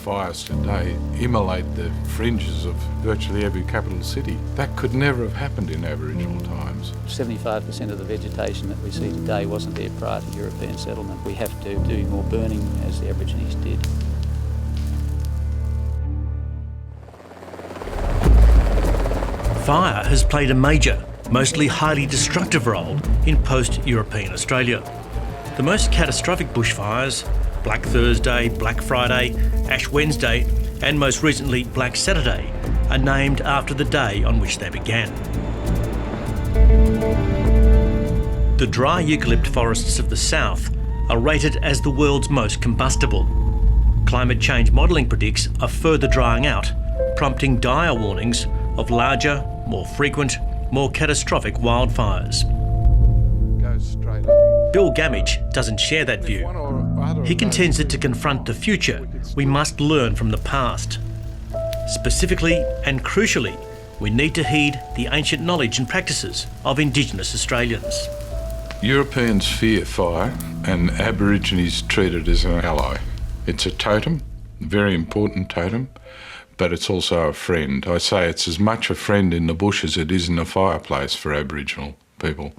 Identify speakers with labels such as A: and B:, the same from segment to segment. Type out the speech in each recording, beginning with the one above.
A: fires today immolate the fringes of virtually every capital city. That could never have happened in Aboriginal times.
B: 75% of the vegetation that we see today wasn't there prior to European settlement. We have to do more burning as the Aborigines did.
C: Fire has played a major, mostly highly destructive role in post-European Australia. The most catastrophic bushfires, Black Thursday, Black Friday, Ash Wednesday and most recently Black Saturday, are named after the day on which they began. The dry eucalypt forests of the south are rated as the world's most combustible. Climate change modelling predicts a further drying out, prompting dire warnings of larger, more frequent, more catastrophic wildfires. Bill Gammage doesn't share that view. He contends that to confront the future, we must learn from the past. Specifically and crucially, we need to heed the ancient knowledge and practices of Indigenous Australians.
A: Europeans fear fire and Aborigines treat it as an ally. It's a totem, a very important totem, but it's also a friend. I say it's as much a friend in the bush as it is in the fireplace for Aboriginal people,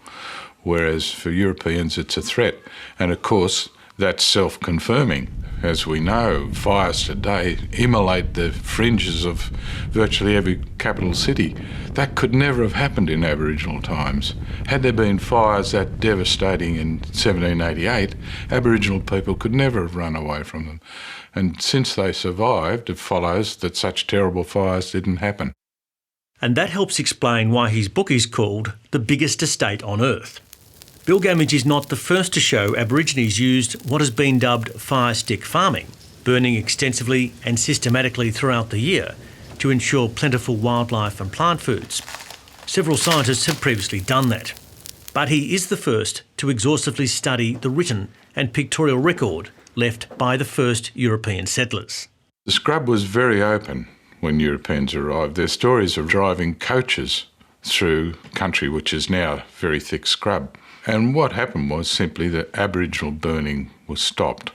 A: whereas for Europeans it's a threat. And of course, that's self-confirming. As we know, fires today immolate the fringes of virtually every capital city. That could never have happened in Aboriginal times. Had there been fires that devastating in 1788, Aboriginal people could never have run away from them. And since they survived, it follows that such terrible fires didn't happen.
C: And that helps explain why his book is called The Biggest Estate on Earth. Bill Gammage is not the first to show Aborigines used what has been dubbed fire stick farming, burning extensively and systematically throughout the year to ensure plentiful wildlife and plant foods. Several scientists have previously done that. But he is the first to exhaustively study the written and pictorial record left by the first European settlers.
A: The scrub was very open when Europeans arrived. Their stories of driving coaches through country which is now very thick scrub. And what happened was simply that Aboriginal burning was stopped,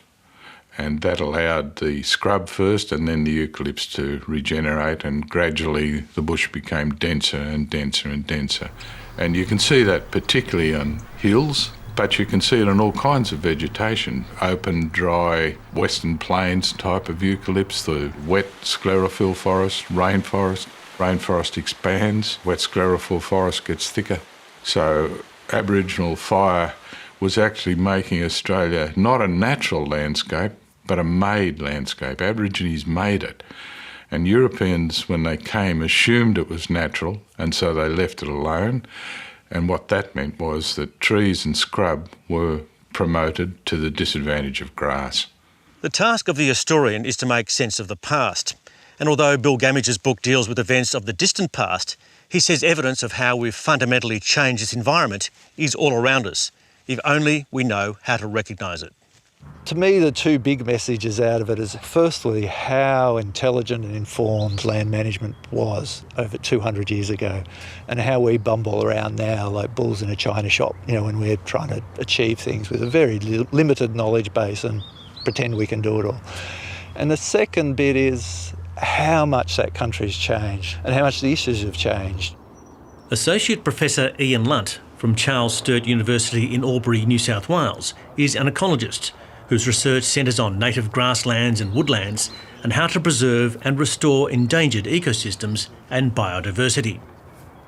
A: and that allowed the scrub first and then the eucalypts to regenerate, and gradually the bush became denser and denser and denser. And you can see that particularly on hills, but you can see it on all kinds of vegetation, open, dry, western plains type of eucalypts, the wet sclerophyll forest, rainforest. Rainforest expands, wet sclerophyll forest gets thicker. So Aboriginal fire was actually making Australia not a natural landscape, but a made landscape. Aborigines made it. And Europeans, when they came, assumed it was natural, and so they left it alone. And what that meant was that trees and scrub were promoted to the disadvantage of grass.
C: The task of the historian is to make sense of the past. And although Bill Gammage's book deals with events of the distant past, he says evidence of how we've fundamentally changed this environment is all around us, if only we know how to recognise it.
D: To me, the two big messages out of it is, firstly, how intelligent and informed land management was over 200 years ago, and how we bumble around now like bulls in a china shop, when we're trying to achieve things with a very limited knowledge base and pretend we can do it all. And the second bit is how much that country's changed and how much the issues have changed.
C: Associate Professor Ian Lunt from Charles Sturt University in Albury, New South Wales, is an ecologist whose research centres on native grasslands and woodlands and how to preserve and restore endangered ecosystems and biodiversity.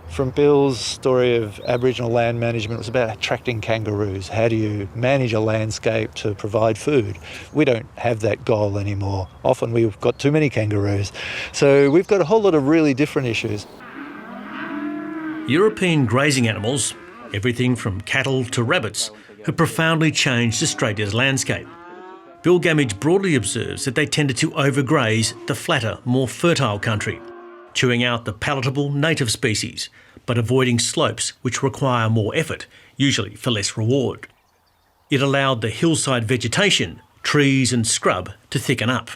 D: From Bill's story of Aboriginal land management, it was about attracting kangaroos. How do you manage a landscape to provide food? We don't have that goal anymore. Often we've got too many kangaroos. So we've got a whole lot of really different issues.
C: European grazing animals, everything from cattle to rabbits, have profoundly changed Australia's landscape. Bill Gammage broadly observes that they tended to overgraze the flatter, more fertile country, chewing out the palatable native species, but avoiding slopes which require more effort, usually for less reward. It allowed the hillside vegetation, trees and scrub to thicken up.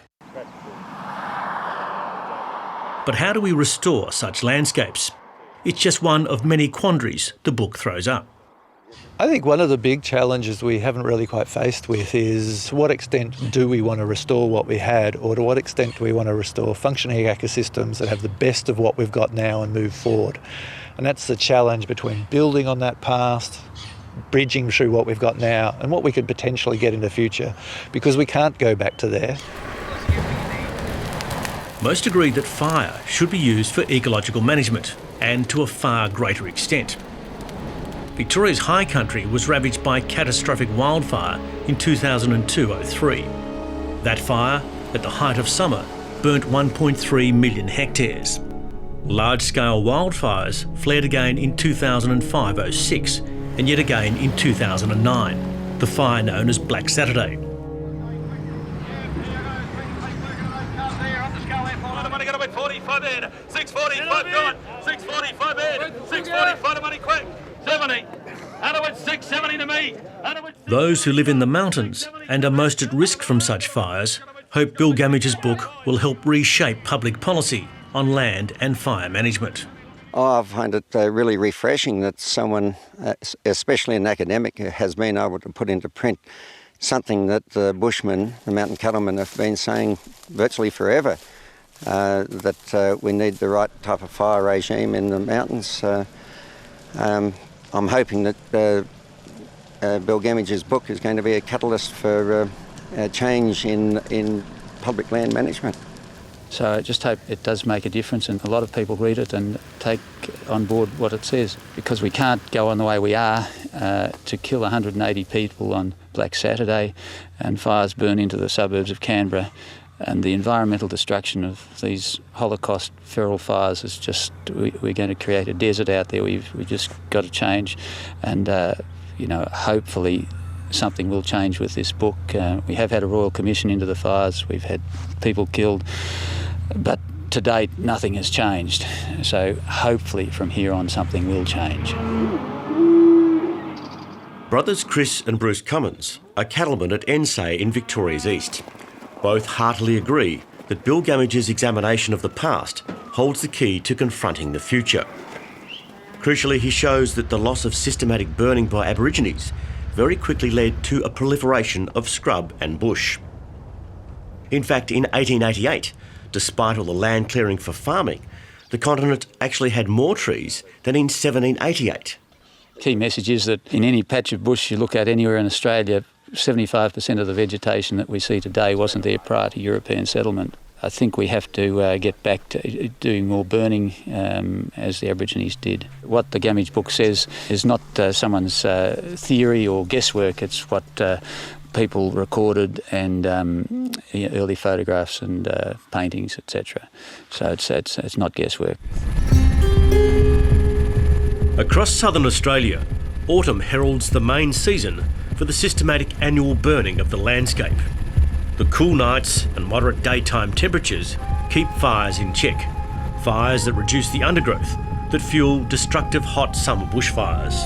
C: But how do we restore such landscapes? It's just one of many quandaries the book throws up.
D: I think one of the big challenges we haven't really quite faced with is to what extent do we want to restore what we had, or to what extent do we want to restore functioning ecosystems that have the best of what we've got now and move forward. And that's the challenge between building on that past, bridging through what we've got now and what we could potentially get in the future, because we can't go back to there.
C: Most agree that fire should be used for ecological management, and to a far greater extent. Victoria's high country was ravaged by catastrophic wildfire in 2002-03. That fire, at the height of summer, burnt 1.3 million hectares. Large-scale wildfires flared again in 2005-06 and yet again in 2009, the fire known as Black Saturday. Those who live in the mountains and are most at risk from such fires hope Bill Gammage's book will help reshape public policy on land and fire management.
E: I find it really refreshing that someone, especially an academic, has been able to put into print something that the bushmen, the mountain cattlemen, have been saying virtually forever, that we need the right type of fire regime in the mountains. I'm hoping that Bill Gammage's book is going to be a catalyst for a change in public land management.
B: So I just hope it does make a difference and a lot of people read it and take on board what it says, because we can't go on the way we are to kill 180 people on Black Saturday and fires burn into the suburbs of Canberra, and the environmental destruction of these Holocaust feral fires is just, we're going to create a desert out there. We've just got to change, and hopefully something will change with this book. We have had a Royal Commission into the fires, we've had people killed, but to date nothing has changed. So hopefully from here on something will change.
C: Brothers Chris and Bruce Cummins are cattlemen at Ensay in Victoria's East. Both heartily agree that Bill Gammage's examination of the past holds the key to confronting the future. Crucially, he shows that the loss of systematic burning by Aborigines very quickly led to a proliferation of scrub and bush. In fact, in 1888, despite all the land clearing for farming, the continent actually had more trees than in 1788.
B: Key message is that in any patch of bush you look at anywhere in Australia, 75% of the vegetation that we see today wasn't there prior to European settlement. I think we have to get back to doing more burning as the Aborigines did. What the Gammage book says is not someone's theory or guesswork, it's what people recorded and early photographs and paintings, etc. So it's not guesswork.
C: Across southern Australia, autumn heralds the main season for the systematic annual burning of the landscape. The cool nights and moderate daytime temperatures keep fires in check, fires that reduce the undergrowth that fuel destructive hot summer bushfires.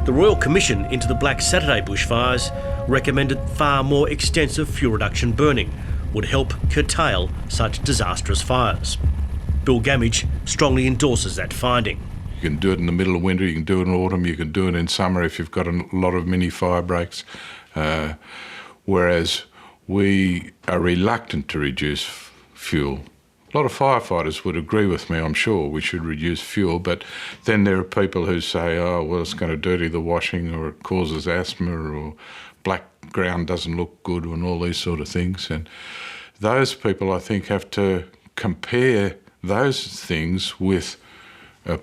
C: The Royal Commission into the Black Saturday bushfires recommended far more extensive fuel reduction burning would help curtail such disastrous fires. Bill Gammage strongly endorses that finding.
A: You can do it in the middle of winter, you can do it in autumn, you can do it in summer if you've got a lot of mini fire breaks, whereas we are reluctant to reduce fuel. A lot of firefighters would agree with me, I'm sure, we should reduce fuel, but then there are people who say, oh, well, it's going to dirty the washing, or it causes asthma, or black ground doesn't look good, and all these sort of things. And those people, I think, have to compare those things with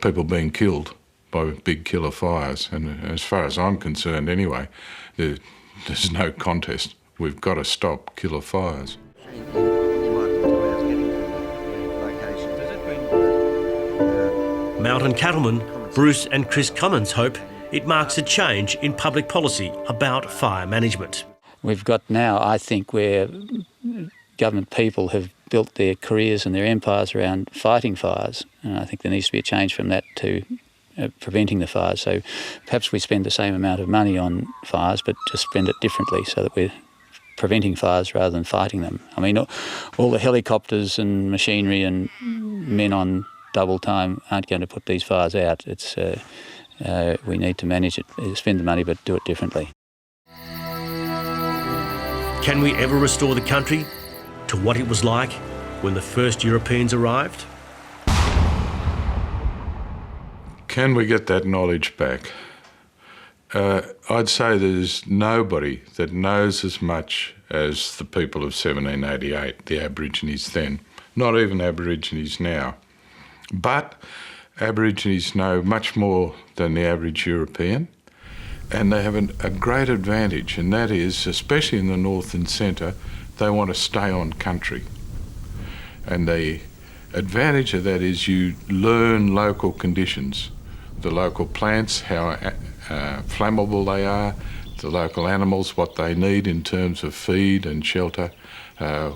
A: people being killed by big killer fires. And as far as I'm concerned anyway, there's no contest. We've got to stop killer fires.
C: Mountain cattlemen Bruce and Chris Cummins hope it marks a change in public policy about fire management.
B: We've got now, I think, where government people have built their careers and their empires around fighting fires, and I think there needs to be a change from that to preventing the fires. So perhaps we spend the same amount of money on fires, but just spend it differently so that we're preventing fires rather than fighting them. I mean, all the helicopters and machinery and men on double time aren't going to put these fires out. It's we need to manage it, spend the money but do it differently.
C: Can we ever restore the country to what it was like when the first Europeans arrived?
A: Can we get that knowledge back? I'd say there's nobody that knows as much as the people of 1788, the Aborigines then, not even Aborigines now. But Aborigines know much more than the average European, and they have a great advantage, and that is, especially in the north and centre, they want to stay on country. And the advantage of that is you learn local conditions, the local plants, how flammable they are, the local animals, what they need in terms of feed and shelter,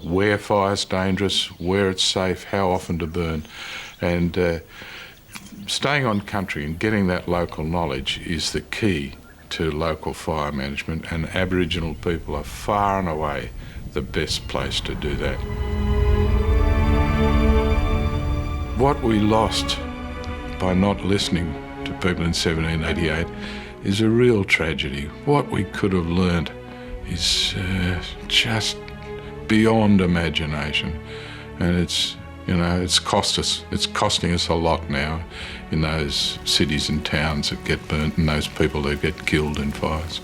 A: where fire's dangerous, where it's safe, how often to burn. And staying on country and getting that local knowledge is the key to local fire management, and Aboriginal people are far and away the best place to do that. What we lost by not listening to people in 1788 is a real tragedy. What we could have learnt is just beyond imagination, and it's costing us a lot now in those cities and towns that get burnt and those people that get killed in fires.